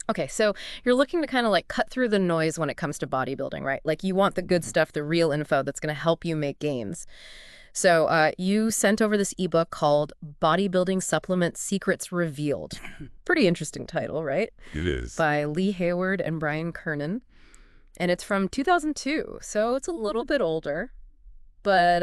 Okay, so you're looking to kind of like cut through the noise when it comes to bodybuilding, right? Like you want the good stuff, the real info that's going to help you make gains. So you sent over this ebook called Bodybuilding Supplement Secrets Revealed. Pretty interesting title, right? It is. By Lee Hayward and Brian Kernan. And it's from 2002, so it's a little bit older. But,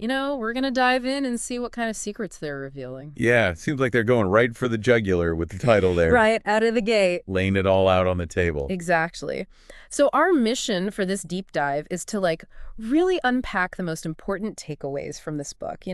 we're going to dive in and see what kind of secrets they're revealing. Yeah, it seems like they're going right for the jugular with the title there. Right, out of the gate. Laying it all out on the table. Exactly. So our mission for this deep dive is to really unpack the most important takeaways from this book.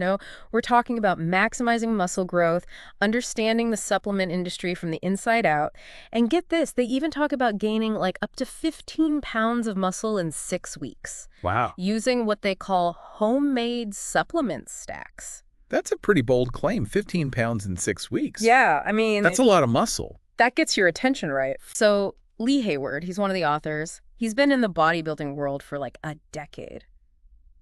We're talking about maximizing muscle growth, understanding the supplement industry from the inside out, and get this, they even talk about gaining up to 15 pounds of muscle in 6 weeks. Wow. Using what they call homemade supplement stacks. That's a pretty bold claim, 15 pounds in 6 weeks. Yeah, I mean... That's a lot of muscle. That gets your attention, right? So Lee Hayward, he's one of the authors. He's been in the bodybuilding world for a decade.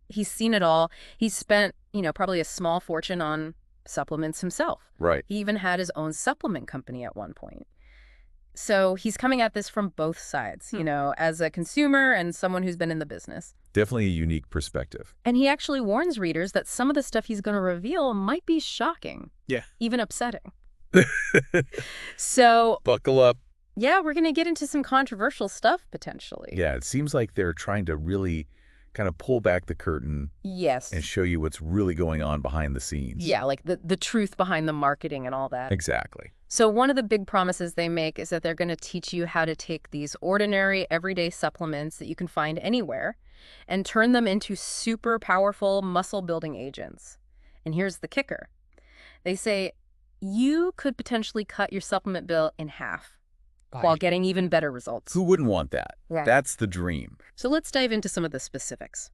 He's seen it all. He's spent, probably a small fortune on supplements himself. Right. He even had his own supplement company at one point. So he's coming at this from both sides, as a consumer and someone who's been in the business. Definitely a unique perspective. And he actually warns readers that some of the stuff he's going to reveal might be shocking. Yeah. Even upsetting. So... Buckle up. Yeah, we're going to get into some controversial stuff, potentially. Yeah, it seems like they're trying to really kind of pull back the curtain. Yes. And show you what's really going on behind the scenes. Yeah, the truth behind the marketing and all that. Exactly. So one of the big promises they make is that they're going to teach you how to take these ordinary, everyday supplements that you can find anywhere and turn them into super powerful muscle-building agents. And here's the kicker. They say you could potentially cut your supplement bill in half. While getting even better results. Who wouldn't want that? Yeah. That's the dream. So let's dive into some of the specifics.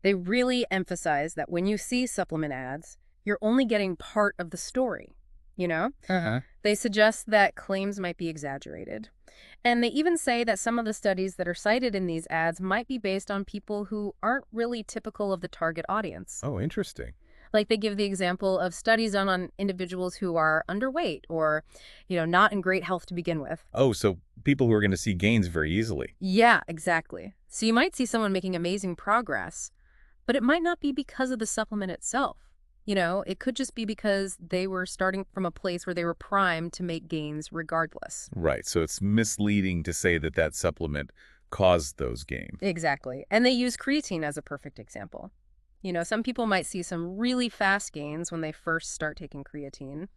They really emphasize that when you see supplement ads, you're only getting part of the story, They suggest that claims might be exaggerated. And they even say that some of the studies that are cited in these ads might be based on people who aren't really typical of the target audience. Oh, interesting. Like they give the example of studies done on individuals who are underweight or, not in great health to begin with. Oh, so people who are going to see gains very easily. Yeah, exactly. So you might see someone making amazing progress, but it might not be because of the supplement itself. It could just be because they were starting from a place where they were primed to make gains regardless. Right. So it's misleading to say that that supplement caused those gains. Exactly. And they use creatine as a perfect example. Some people might see some really fast gains when they first start taking creatine,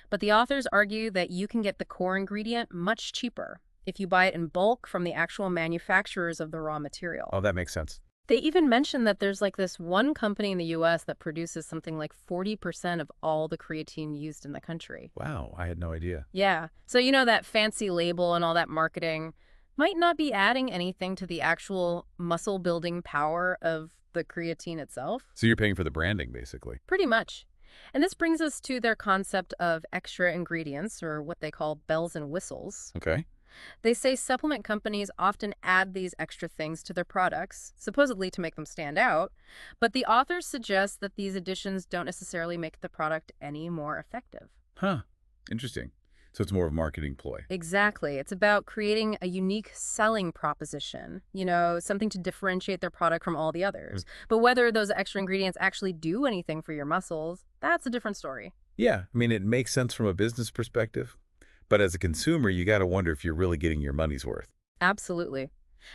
but the authors argue that you can get the core ingredient much cheaper if you buy it in bulk from the actual manufacturers of the raw material. Oh, that makes sense. They even mention that there's this one company in the U.S. that produces something like 40% of all the creatine used in the country. Wow, I had no idea. Yeah. So that fancy label and all that marketing might not be adding anything to the actual muscle-building power of the creatine itself. So you're paying for the branding, basically. Pretty much. And this brings us to their concept of extra ingredients, or what they call bells and whistles. Okay. They say supplement companies often add these extra things to their products, supposedly to make them stand out, but the authors suggest that these additions don't necessarily make the product any more effective. Huh. Interesting. So it's more of a marketing ploy. Exactly. It's about creating a unique selling proposition, something to differentiate their product from all the others. But whether those extra ingredients actually do anything for your muscles, that's a different story. Yeah. I mean, it makes sense from a business perspective. But as a consumer, you got to wonder if you're really getting your money's worth. Absolutely.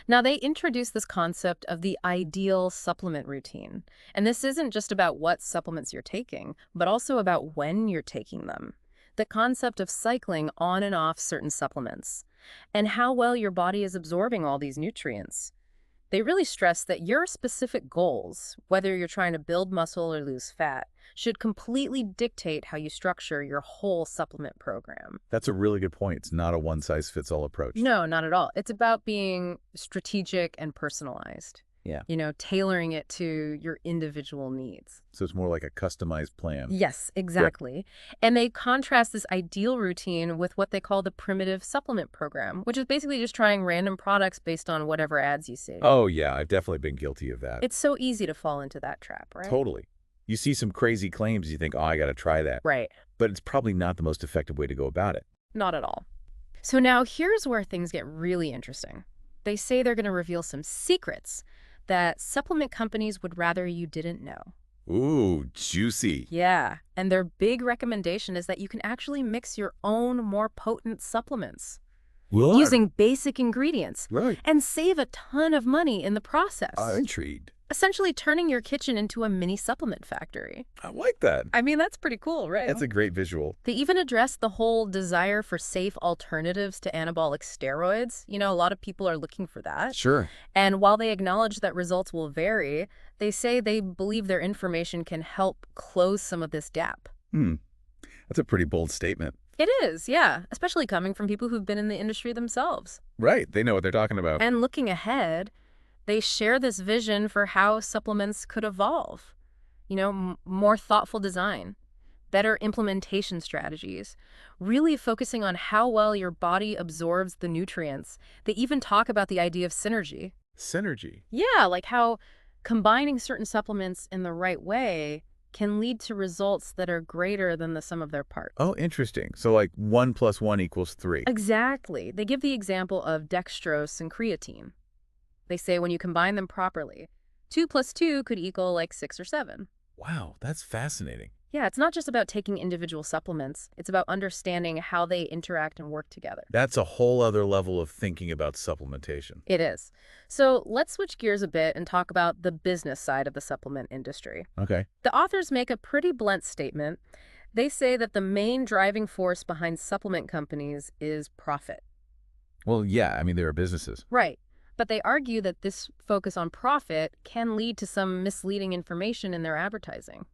Now, they introduce this concept of the ideal supplement routine. And this isn't just about what supplements you're taking, but also about when you're taking them. The concept of cycling on and off certain supplements, and how well your body is absorbing all these nutrients. They really stress that your specific goals, whether you're trying to build muscle or lose fat, should completely dictate how you structure your whole supplement program. That's a really good point. It's not a one-size-fits-all approach. No, not at all. It's about being strategic and personalized. Yeah. Tailoring it to your individual needs. So it's more like a customized plan. Yes, exactly. Yep. And they contrast this ideal routine with what they call the primitive supplement program, which is basically just trying random products based on whatever ads you see. Oh, yeah. I've definitely been guilty of that. It's so easy to fall into that trap, right? Totally. You see some crazy claims, you think, oh, I got to try that. Right. But it's probably not the most effective way to go about it. Not at all. So now here's where things get really interesting. They say they're going to reveal some secrets that supplement companies would rather you didn't know. Ooh, juicy. Yeah, and their big recommendation is that you can actually mix your own more potent supplements What? using basic ingredients Right. and save a ton of money in the process. I'm intrigued. Essentially turning your kitchen into a mini supplement factory. I like that. I mean, that's pretty cool, right? That's a great visual. They even address the whole desire for safe alternatives to anabolic steroids. You know, a lot of people are looking for that. Sure. And while they acknowledge that results will vary, they say they believe their information can help close some of this gap. That's a pretty bold statement. It is, yeah, especially coming from people who've been in the industry themselves. Right. They know what they're talking about. And looking ahead, they share this vision for how supplements could evolve. You know, more thoughtful design, better implementation strategies, really focusing on how well your body absorbs the nutrients. They even talk about the idea of synergy. Synergy. Yeah, like how combining certain supplements in the right way can lead to results that are greater than the sum of their parts. Oh, interesting. So like 1 + 1 = 3. Exactly. They give the example of dextrose and creatine. They say when you combine them properly, 2 + 2 could equal like 6 or 7. Wow, that's fascinating. Yeah, it's not just about taking individual supplements. It's about understanding how they interact and work together. That's a whole other level of thinking about supplementation. It is. So let's switch gears a bit and talk about the business side of the supplement industry. Okay. The authors make a pretty blunt statement. They say that the main driving force behind supplement companies is profit. Well, yeah, I mean, there are businesses. Right. But they argue that this focus on profit can lead to some misleading information in their advertising.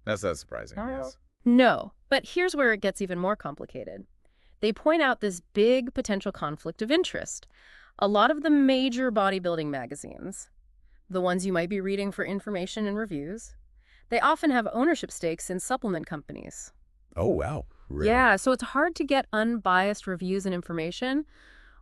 That's not surprising, yes. No, but here's where it gets even more complicated. They point out this big potential conflict of interest. A lot of the major bodybuilding magazines, the ones you might be reading for information and reviews, they often have ownership stakes in supplement companies. Oh, wow. Really? Yeah, so it's hard to get unbiased reviews and information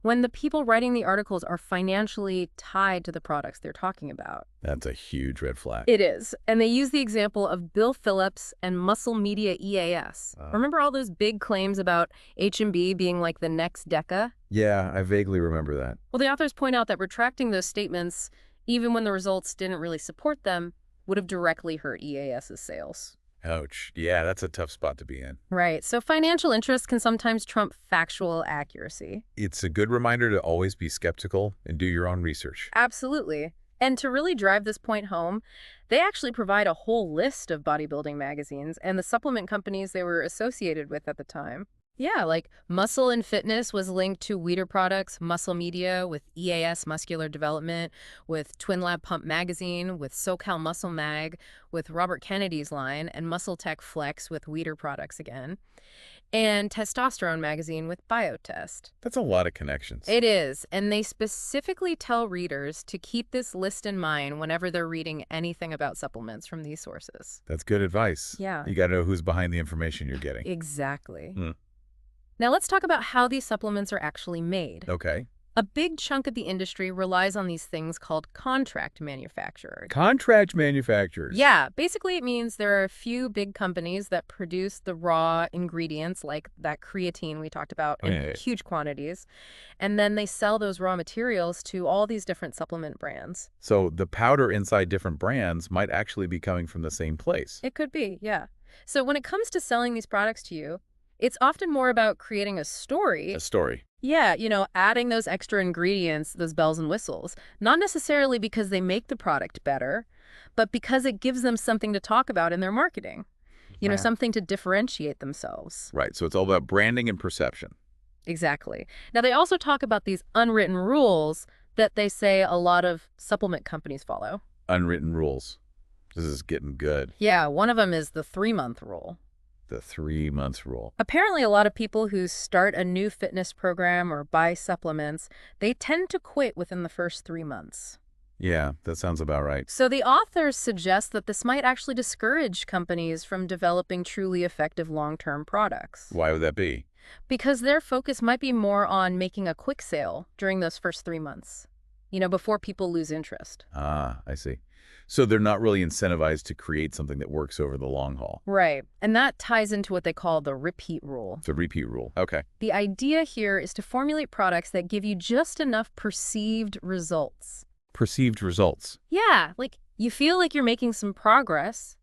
when the people writing the articles are financially tied to the products they're talking about. That's a huge red flag. It is. And they use the example of Bill Phillips and Muscle Media EAS. Remember all those big claims about H&B being like the next DECA? Yeah, I vaguely remember that. Well, the authors point out that retracting those statements, even when the results didn't really support them, would have directly hurt EAS's sales. Ouch. Yeah, that's a tough spot to be in. Right. So financial interest can sometimes trump factual accuracy. It's a good reminder to always be skeptical and do your own research. Absolutely. And to really drive this point home, they actually provide a whole list of bodybuilding magazines and the supplement companies they were associated with at the time. Yeah, like Muscle and Fitness was linked to Weider Products, Muscle Media with EAS Muscular Development, with Twin Lab Pump Magazine, with SoCal Muscle Mag, with Robert Kennedy's line, and Muscle Tech Flex with Weider Products again, and Testosterone Magazine with Biotest. That's a lot of connections. It is, and they specifically tell readers to keep this list in mind whenever they're reading anything about supplements from these sources. That's good advice. Yeah. You got to know who's behind the information you're getting. Exactly. Now let's talk about how these supplements are actually made. Okay. A big chunk of the industry relies on these things called contract manufacturers. Contract manufacturers. Yeah, basically it means there are a few big companies that produce the raw ingredients like that creatine we talked about in huge quantities, and then they sell those raw materials to all these different supplement brands. So the powder inside different brands might actually be coming from the same place. It could be, yeah. So when it comes to selling these products to you, it's often more about creating a story. A story. Yeah, you know, adding those extra ingredients, those bells and whistles, not necessarily because they make the product better, but because it gives them something to talk about in their marketing, you know, something to differentiate themselves. Right, so it's all about branding and perception. Exactly. Now, they also talk about these unwritten rules that they say a lot of supplement companies follow. Unwritten rules. This is getting good. Yeah, one of them is the 3-month rule. The 3 months rule. Apparently, a lot of people who start a new fitness program or buy supplements, they tend to quit within the first 3 months. Yeah, that sounds about right. So the authors suggest that this might actually discourage companies from developing truly effective long-term products. Why would that be? Because their focus might be more on making a quick sale during those first 3 months, you know, before people lose interest. Ah, I see. So they're not really incentivized to create something that works over the long haul. Right. And that ties into what they call the repeat rule. The repeat rule. Okay. The idea here is to formulate products that give you just enough perceived results. Perceived results. Yeah, like you feel like you're making some progress,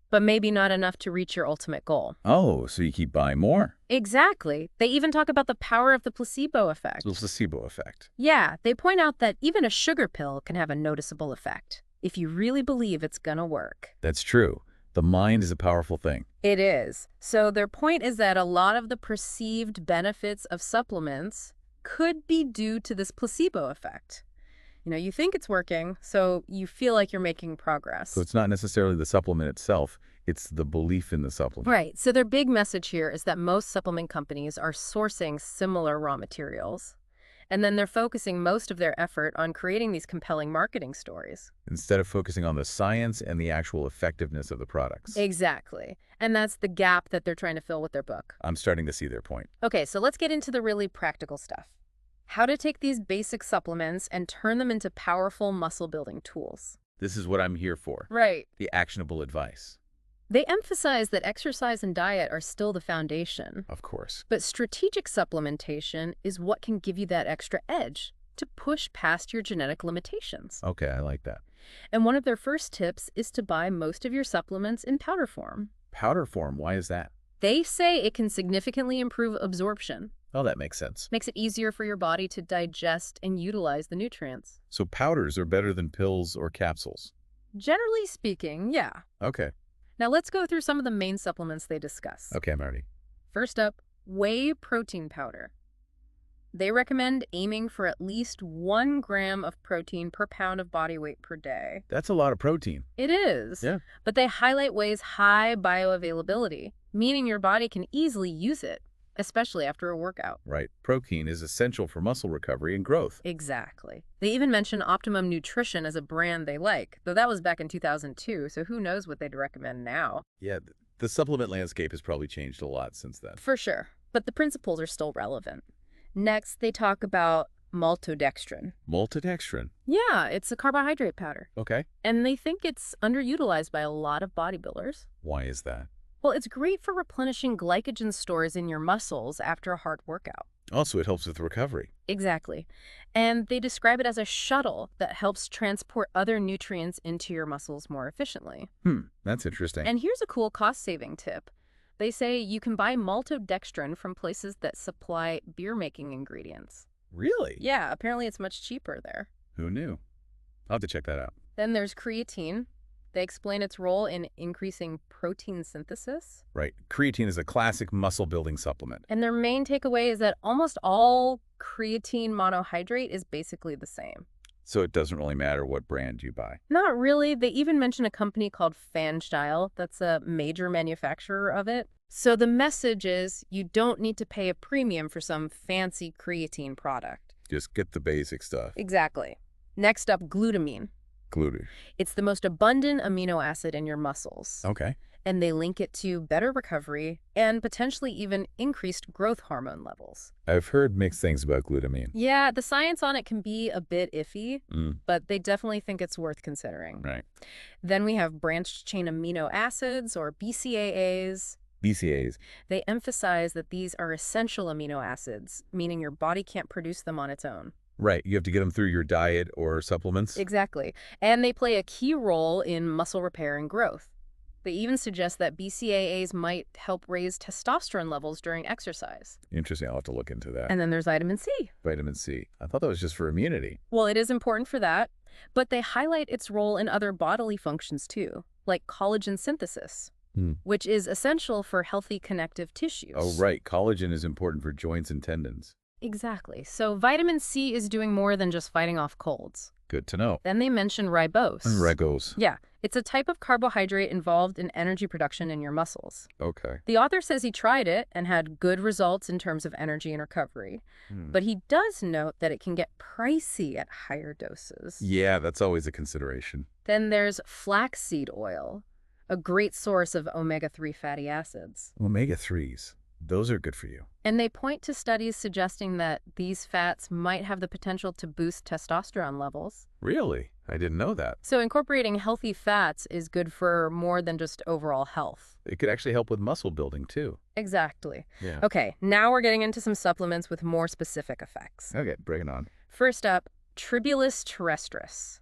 but maybe not enough to reach your ultimate goal. Oh, so you keep buying more. Exactly. They even talk about the power of the placebo effect. The placebo effect. Yeah, they point out that even a sugar pill can have a noticeable effect if you really believe it's gonna work. That's true. The mind is a powerful thing. It is. So their point is that a lot of the perceived benefits of supplements could be due to this placebo effect. You think it's working, so you feel like you're making progress. So it's not necessarily the supplement itself, it's the belief in the supplement. Right. So their big message here is that most supplement companies are sourcing similar raw materials, and then they're focusing most of their effort on creating these compelling marketing stories. Instead of focusing on the science and the actual effectiveness of the products. Exactly. And that's the gap that they're trying to fill with their book. I'm starting to see their point. Okay, so let's get into the really practical stuff. How to take these basic supplements and turn them into powerful muscle-building tools. This is what I'm here for. Right. The actionable advice. They emphasize that exercise and diet are still the foundation. Of course. But strategic supplementation is what can give you that extra edge to push past your genetic limitations. Okay, I like that. And one of their first tips is to buy most of your supplements in powder form. Powder form, why is that? They say it can significantly improve absorption. Oh, that makes sense. Makes it easier for your body to digest and utilize the nutrients. So powders are better than pills or capsules? Generally speaking, yeah. Okay. Now let's go through some of the main supplements they discuss. Okay, I'm ready. First up, whey protein powder. They recommend aiming for at least 1 gram of protein per pound of body weight per day. That's a lot of protein. It is. Yeah. But they highlight whey's high bioavailability, meaning your body can easily use it, especially after a workout. Right. Protein is essential for muscle recovery and growth. Exactly. They even mention Optimum Nutrition as a brand they like, though that was back in 2002, so who knows what they'd recommend now. Yeah, the supplement landscape has probably changed a lot since then. For sure, but the principles are still relevant. Next, they talk about maltodextrin. Maltodextrin? Yeah, it's a carbohydrate powder. Okay. And they think it's underutilized by a lot of bodybuilders. Why is that? Well, it's great for replenishing glycogen stores in your muscles after a hard workout. Also, it helps with recovery. Exactly. And they describe it as a shuttle that helps transport other nutrients into your muscles more efficiently. That's interesting. And here's a cool cost-saving tip. They say you can buy maltodextrin from places that supply beer-making ingredients. Really? Yeah, apparently it's much cheaper there. Who knew? I'll have to check that out. Then there's creatine. They explain its role in increasing protein synthesis. Right. Creatine is a classic muscle-building supplement. And their main takeaway is that almost all creatine monohydrate is basically the same. So it doesn't really matter what brand you buy. Not really. They even mention a company called Fanstyle that's a major manufacturer of it. So the message is you don't need to pay a premium for some fancy creatine product. Just get the basic stuff. Exactly. Next up, glutamine. Glutamine. It's the most abundant amino acid in your muscles. Okay. And they link it to better recovery and potentially even increased growth hormone levels. I've heard mixed things about glutamine. Yeah, the science on it can be a bit iffy, but they definitely think it's worth considering. Right. Then we have branched chain amino acids, or BCAAs. BCAAs. They emphasize that these are essential amino acids, meaning your body can't produce them on its own. Right. You have to get them through your diet or supplements. Exactly. And they play a key role in muscle repair and growth. They even suggest that BCAAs might help raise testosterone levels during exercise. Interesting. I'll have to look into that. And then there's vitamin C. Vitamin C. I thought that was just for immunity. Well, it is important for that, but they highlight its role in other bodily functions too, like collagen synthesis, which is essential for healthy connective tissues. Oh, right. Collagen is important for joints and tendons. Exactly. So vitamin C is doing more than just fighting off colds. Good to know. Then they mention ribose. And ribose. Yeah, it's a type of carbohydrate involved in energy production in your muscles. Okay. The author says he tried it and had good results in terms of energy and recovery. But he does note that it can get pricey at higher doses. Yeah, that's always a consideration. Then there's flaxseed oil, a great source of omega-3 fatty acids. Omega-3s. Those are good for you. And they point to studies suggesting that these fats might have the potential to boost testosterone levels. Really? I didn't know that. So incorporating healthy fats is good for more than just overall health. It could actually help with muscle building, too. Exactly. Yeah. Okay, now we're getting into some supplements with more specific effects. Okay, bring it on. First up, tribulus terrestris.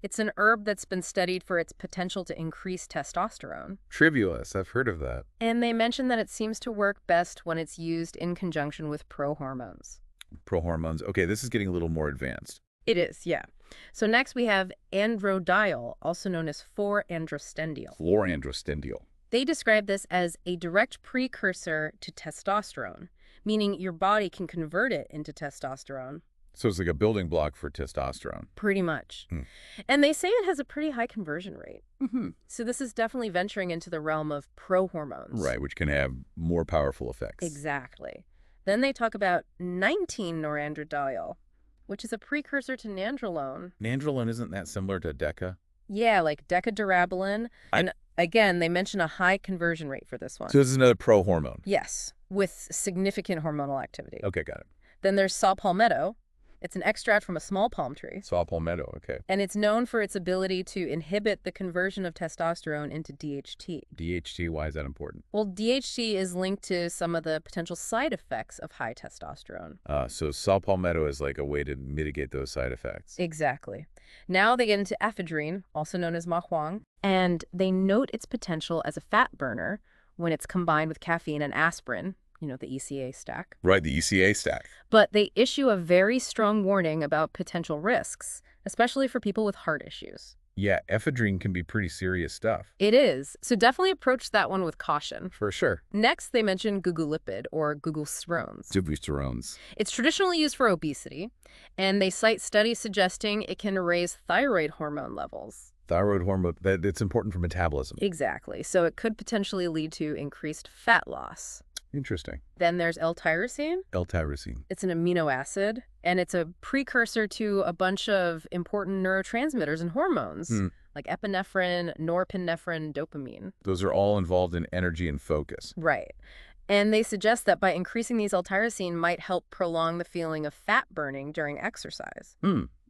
It's an herb that's been studied for its potential to increase testosterone. Tribulus, I've heard of that. And they mention that it seems to work best when it's used in conjunction with prohormones. Prohormones. Okay, this is getting a little more advanced. It is, yeah. So next we have androdiol, also known as 4-androstenediol. 4-androstenediol. They describe this as a direct precursor to testosterone, meaning your body can convert it into testosterone. So it's like a building block for testosterone. Pretty much. And they say it has a pretty high conversion rate. So this is definitely venturing into the realm of prohormones. Right, which can have more powerful effects. Exactly. Then they talk about 19-norandrodiol, which is a precursor to nandrolone. Nandrolone, isn't that similar to Deca? Yeah, like decadurabolin. And again, they mention a high conversion rate for this one. So this is another prohormone? Yes, with significant hormonal activity. Okay, got it. Then there's saw palmetto. It's an extract from a small palm tree. Saw palmetto, okay. And it's known for its ability to inhibit the conversion of testosterone into DHT. DHT, why is that important? Well, DHT is linked to some of the potential side effects of high testosterone. So saw palmetto is like a way to mitigate those side effects. Exactly. Now they get into ephedrine, also known as mahuang, and they note its potential as a fat burner when it's combined with caffeine and aspirin. You know, the ECA stack. Right, the ECA stack. But they issue a very strong warning about potential risks, especially for people with heart issues. Yeah, ephedrine can be pretty serious stuff. It is. So definitely approach that one with caution. For sure. Next, they mention gugulipid, or gugulcerones. Gugulcerones. It's traditionally used for obesity, and they cite studies suggesting it can raise thyroid hormone levels. Thyroid hormone, it's important for metabolism. Exactly. So it could potentially lead to increased fat loss. Interesting. Then there's L-tyrosine. L-tyrosine. It's an amino acid, and it's a precursor to a bunch of important neurotransmitters and hormones, like epinephrine, norepinephrine, dopamine. Those are all involved in energy and focus. Right. And they suggest that by increasing these L-tyrosine might help prolong the feeling of fat burning during exercise.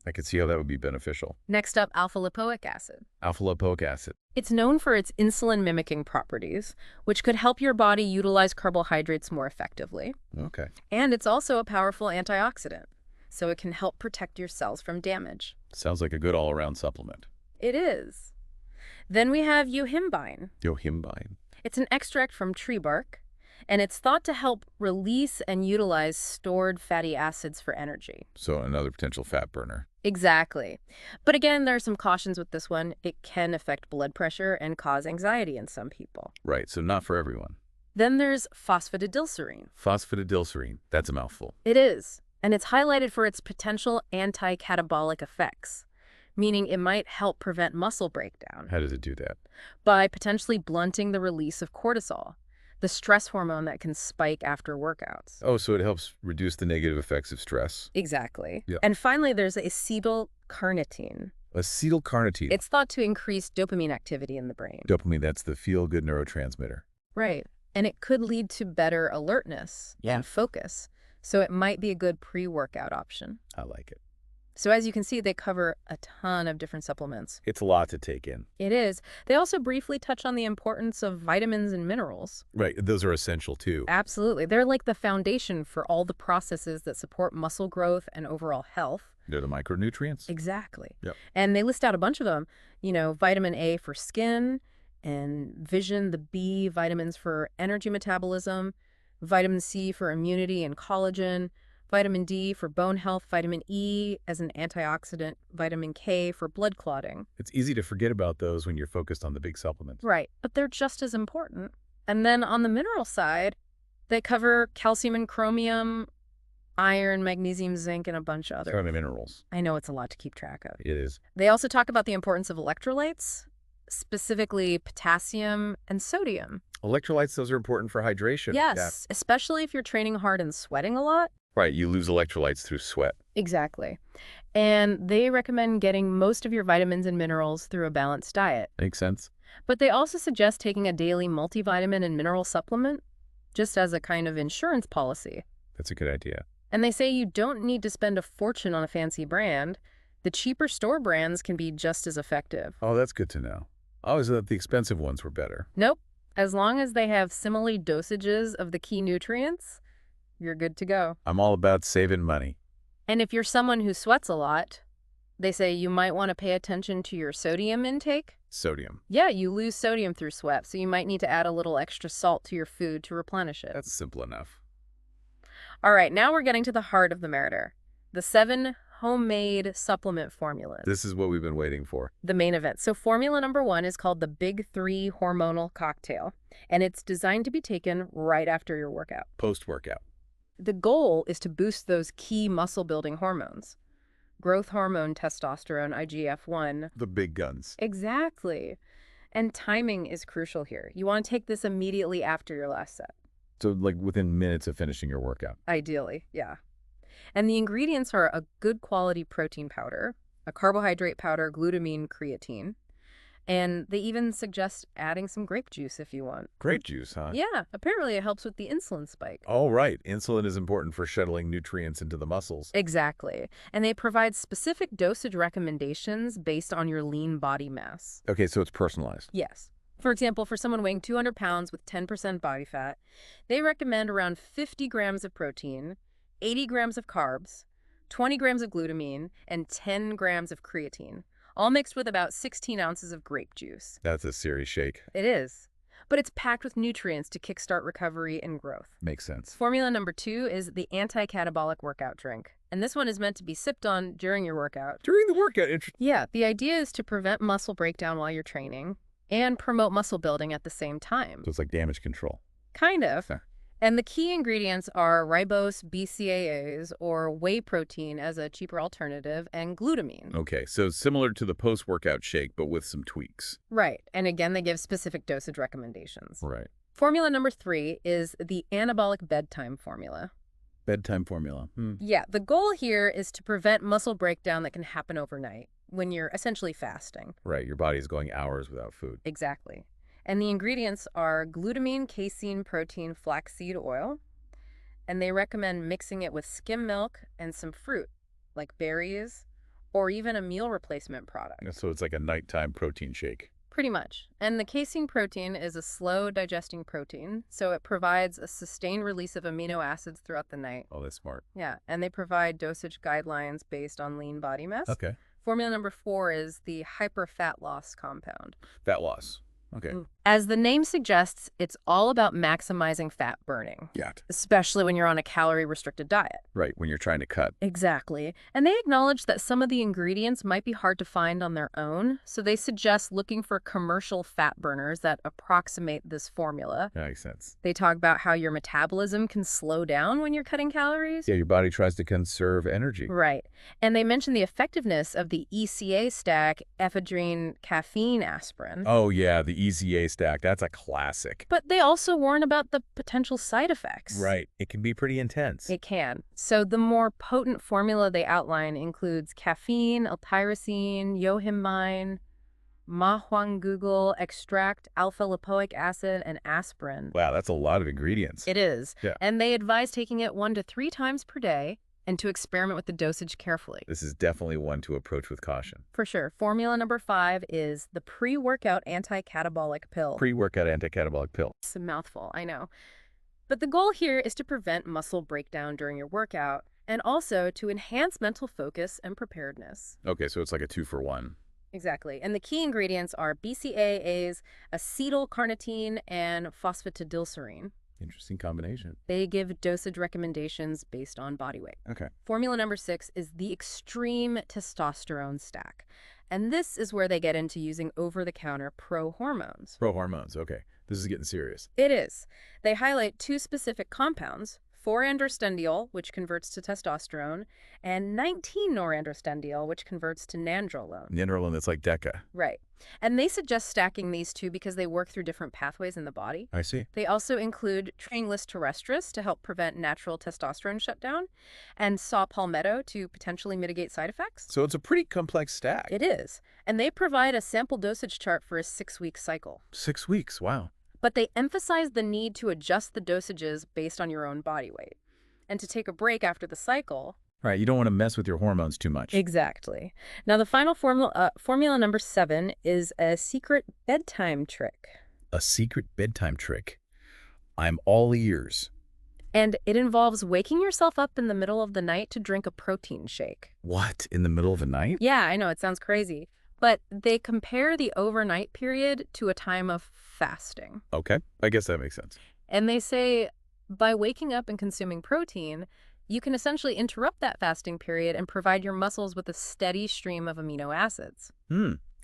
I could see how that would be beneficial. Next up, alpha-lipoic acid. Alpha-lipoic acid. It's known for its insulin-mimicking properties, which could help your body utilize carbohydrates more effectively. Okay. And it's also a powerful antioxidant, so it can help protect your cells from damage. Sounds like a good all-around supplement. It is. Then we have yohimbine. Yohimbine. It's an extract from tree bark, and it's thought to help release and utilize stored fatty acids for energy. So another potential fat burner. Exactly. But again, there are some cautions with this one. It can affect blood pressure and cause anxiety in some people. Right, so not for everyone. Then there's phosphatidylserine. Phosphatidylserine. That's a mouthful. It is, and it's highlighted for its potential anti-catabolic effects, meaning it might help prevent muscle breakdown. How does it do that? By potentially blunting the release of cortisol, the stress hormone that can spike after workouts. Oh, so it helps reduce the negative effects of stress. Exactly. Yeah. And finally, there's acetylcarnitine. Acetylcarnitine. It's thought to increase dopamine activity in the brain. Dopamine, that's the feel-good neurotransmitter. Right. And it could lead to better alertness and focus. So it might be a good pre-workout option. I like it. So as you can see, they cover a ton of different supplements. It's a lot to take in. It is. They also briefly touch on the importance of vitamins and minerals. Right. Those are essential, too. Absolutely. They're like the foundation for all the processes that support muscle growth and overall health. They're the micronutrients. Exactly. Yep. And they list out a bunch of them. You know, vitamin A for skin, and vision, the B vitamins for energy metabolism, vitamin C for immunity and collagen, vitamin D for bone health, vitamin E as an antioxidant, vitamin K for blood clotting. It's easy to forget about those when you're focused on the big supplements. Right, but they're just as important. And then on the mineral side, they cover calcium and chromium, iron, magnesium, zinc, and a bunch of other. Kind of minerals. I know it's a lot to keep track of. It is. They also talk about the importance of electrolytes, specifically potassium and sodium. Electrolytes, those are important for hydration. Yes, especially if you're training hard and sweating a lot. Right, you lose electrolytes through sweat. Exactly. And they recommend getting most of your vitamins and minerals through a balanced diet. Makes sense. But they also suggest taking a daily multivitamin and mineral supplement, just as a kind of insurance policy. That's a good idea. And they say you don't need to spend a fortune on a fancy brand. The cheaper store brands can be just as effective. Oh, that's good to know. I always thought the expensive ones were better. Nope. As long as they have similar dosages of the key nutrients, you're good to go. I'm all about saving money. And if you're someone who sweats a lot, they say you might want to pay attention to your sodium intake. Sodium. Yeah, you lose sodium through sweat, so you might need to add a little extra salt to your food to replenish it. That's simple enough. All right, now we're getting to the heart of the matter. The 7 homemade supplement formulas. This is what we've been waiting for. The main event. So formula number 1 is called the Big 3 Hormonal Cocktail, and it's designed to be taken right after your workout. Post-workout. The goal is to boost those key muscle-building hormones. Growth hormone, testosterone, IGF-1. The big guns. Exactly. And timing is crucial here. You want to take this immediately after your last set. So like within minutes of finishing your workout. Ideally, yeah. And the ingredients are a good quality protein powder, a carbohydrate powder, glutamine, creatine. And they even suggest adding some grape juice if you want. Grape juice, huh? Yeah, apparently it helps with the insulin spike. Oh, right. Insulin is important for shuttling nutrients into the muscles. Exactly. And they provide specific dosage recommendations based on your lean body mass. Okay, so it's personalized. Yes. For example, for someone weighing 200 pounds with 10% body fat, they recommend around 50 grams of protein, 80 grams of carbs, 20 grams of glutamine, and 10 grams of creatine, all mixed with about 16 ounces of grape juice. That's a serious shake. It is. But it's packed with nutrients to kickstart recovery and growth. Makes sense. Formula number 2 is the Anti-Catabolic workout drink. And this one is meant to be sipped on during your workout. During the workout, Yeah, the idea is to prevent muscle breakdown while you're training and promote muscle building at the same time. So it's like damage control. Kind of. Huh. And the key ingredients are ribose, BCAAs, or whey protein as a cheaper alternative, and glutamine. Okay, so similar to the post-workout shake, but with some tweaks. Right. And again, they give specific dosage recommendations. Right. Formula number 3 is the anabolic bedtime formula. Bedtime formula. Yeah, the goal here is to prevent muscle breakdown that can happen overnight when you're essentially fasting. Right, your body is going hours without food. Exactly. And the ingredients are glutamine, casein, protein, flaxseed oil. And they recommend mixing it with skim milk and some fruit, like berries, or even a meal replacement product. So it's like a nighttime protein shake. Pretty much. And the casein protein is a slow digesting protein, so it provides a sustained release of amino acids throughout the night. Oh, that's smart. Yeah, and they provide dosage guidelines based on lean body mass. Okay. Formula number 4 is the hyperfat loss compound. Fat loss. Okay. As the name suggests, it's all about maximizing fat burning, Yeah. especially when you're on a calorie-restricted diet. Right, when you're trying to cut. Exactly. And they acknowledge that some of the ingredients might be hard to find on their own, so they suggest looking for commercial fat burners that approximate this formula. That makes sense. They talk about how your metabolism can slow down when you're cutting calories. Yeah, your body tries to conserve energy. Right. And they mention the effectiveness of the ECA stack, ephedrine, caffeine, aspirin. Oh, yeah, the ECA stack. That's a classic. But they also warn about the potential side effects. Right. It can be pretty intense. It can. So the more potent formula they outline includes caffeine, L-tyrosine, yohimbine, mahuangugal extract, alpha-lipoic acid, and aspirin. Wow, that's a lot of ingredients. It is. Yeah. And they advise taking it 1 to 3 times per day and to experiment with the dosage carefully. This is definitely one to approach with caution. For sure. Formula number 5 is the pre-workout anti-catabolic pill. Pre-workout anti-catabolic pill. It's a mouthful, I know. But the goal here is to prevent muscle breakdown during your workout and also to enhance mental focus and preparedness. Okay, so it's like a 2-for-1. Exactly. And the key ingredients are BCAAs, acetylcarnitine, and phosphatidylserine. Interesting combination. They give dosage recommendations based on body weight. Okay. Formula number 6 is the extreme testosterone stack. And this is where they get into using over-the-counter pro-hormones. Pro-hormones. Okay. This is getting serious. It is. They highlight 2 specific compounds, 4-androstenediol, which converts to testosterone, and 19-norandrostenediol, which converts to nandrolone. Nandrolone, that's like Deca. Right. And they suggest stacking these 2 because they work through different pathways in the body. I see. They also include tribulus terrestris to help prevent natural testosterone shutdown, and saw palmetto to potentially mitigate side effects. So it's a pretty complex stack. It is. And they provide a sample dosage chart for a 6-week cycle. 6 weeks. Wow. But they emphasize the need to adjust the dosages based on your own body weight and to take a break after the cycle. Right, you don't want to mess with your hormones too much. Exactly. Now, the final formula number 7 is a secret bedtime trick. A secret bedtime trick. I'm all ears. And it involves waking yourself up in the middle of the night to drink a protein shake. What, in the middle of the night? Yeah, I know, it sounds crazy. But they compare the overnight period to a time of fasting. Okay, I guess that makes sense. And they say by waking up and consuming protein, you can essentially interrupt that fasting period and provide your muscles with a steady stream of amino acids.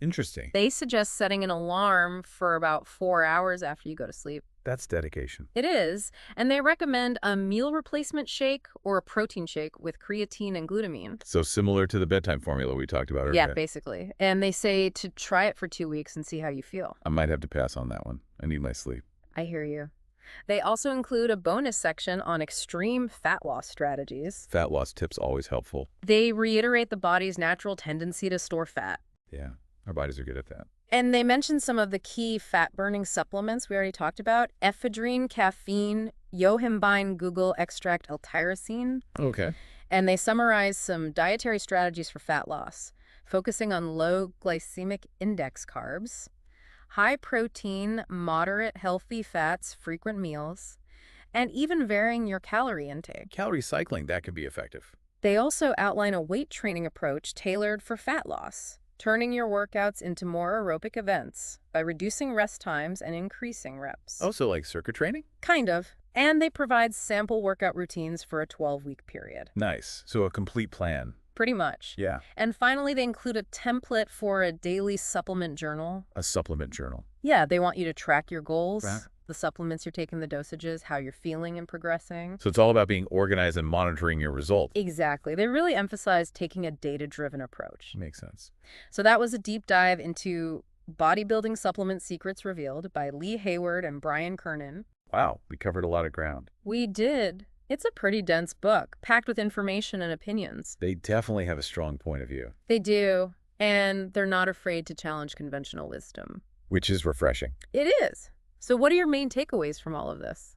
Interesting. They suggest setting an alarm for about 4 hours after you go to sleep. That's dedication. It is. And they recommend a meal replacement shake or a protein shake with creatine and glutamine. So similar to the bedtime formula we talked about earlier. Yeah, basically. And they say to try it for 2 weeks and see how you feel. I might have to pass on that one. I need my sleep. I hear you. They also include a bonus section on extreme fat loss strategies. Fat loss tips always helpful. They reiterate the body's natural tendency to store fat. Yeah, our bodies are good at that. And they mention some of the key fat-burning supplements we already talked about: ephedrine, caffeine, yohimbine, Google extract, L-tyrosine. Okay. And they summarize some dietary strategies for fat loss, focusing on low glycemic index carbs, high protein, moderate healthy fats, frequent meals, and even varying your calorie intake. Calorie cycling, that can be effective. They also outline a weight training approach tailored for fat loss, turning your workouts into more aerobic events by reducing rest times and increasing reps. Oh, so like circuit training? Kind of. And they provide sample workout routines for a 12-week period. Nice. So a complete plan. Pretty much. Yeah. And finally, they include a template for a daily supplement journal. A supplement journal. Yeah, they want you to track your goals, Right. the supplements you're taking, the dosages, how you're feeling and progressing. So it's all about being organized and monitoring your results. Exactly. They really emphasize taking a data-driven approach. Makes sense. So that was a deep dive into Bodybuilding Supplement Secrets Revealed by Lee Hayward and Brian Kernan. Wow, we covered a lot of ground. We did. It's a pretty dense book, packed with information and opinions. They definitely have a strong point of view. They do, and they're not afraid to challenge conventional wisdom. Which is refreshing. It is. So what are your main takeaways from all of this?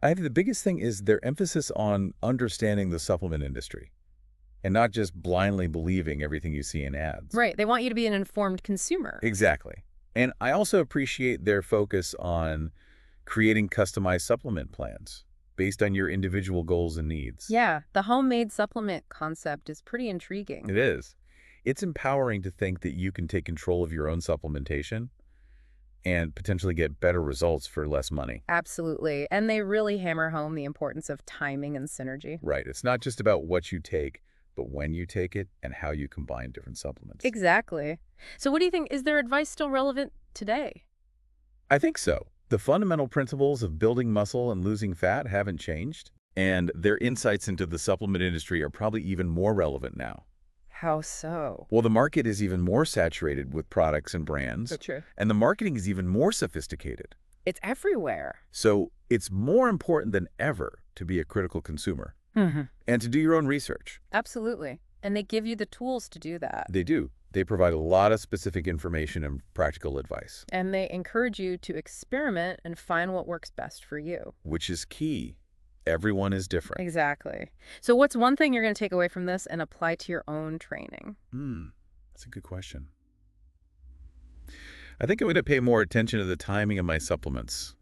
I think the biggest thing is their emphasis on understanding the supplement industry and not just blindly believing everything you see in ads. Right. They want you to be an informed consumer. Exactly. And I also appreciate their focus on creating customized supplement plans based on your individual goals and needs. Yeah, the homemade supplement concept is pretty intriguing. It is. It's empowering to think that you can take control of your own supplementation and potentially get better results for less money. Absolutely. And they really hammer home the importance of timing and synergy. Right. It's not just about what you take, but when you take it and how you combine different supplements. Exactly. So what do you think? Is their advice still relevant today? I think so. The fundamental principles of building muscle and losing fat haven't changed, and their insights into the supplement industry are probably even more relevant now. How so? Well, the market is even more saturated with products and brands, So true. and the marketing is even more sophisticated. It's everywhere. So it's more important than ever to be a critical consumer Mm-hmm. and to do your own research. Absolutely. And they give you the tools to do that. They do. They provide a lot of specific information and practical advice, And they encourage you to experiment and find what works best for you. which is key. Everyone is different. Exactly. So what's one thing you're going to take away from this and apply to your own training? That's a good question. I think I'm going to pay more attention to the timing of my supplements,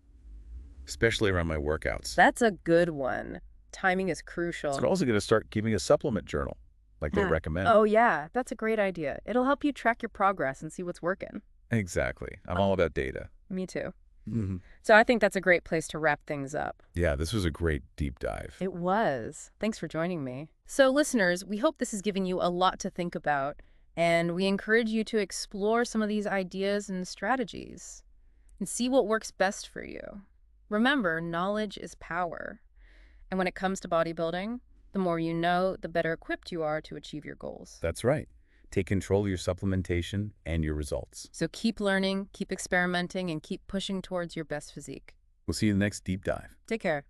especially around my workouts. That's a good one. Timing is crucial. So I'm also going to start keeping a supplement journal, like they recommend. Oh, yeah. That's a great idea. It'll help you track your progress and see what's working. Exactly. I'm all about data. Me too. Mm-hmm. So I think that's a great place to wrap things up. Yeah, this was a great deep dive. It was. Thanks for joining me. So listeners, we hope this is giving you a lot to think about, and we encourage you to explore some of these ideas and strategies and see what works best for you. Remember, knowledge is power. And when it comes to bodybuilding, the more you know, the better equipped you are to achieve your goals. That's right. Take control of your supplementation and your results. So keep learning, keep experimenting, and keep pushing towards your best physique. We'll see you in the next deep dive. Take care.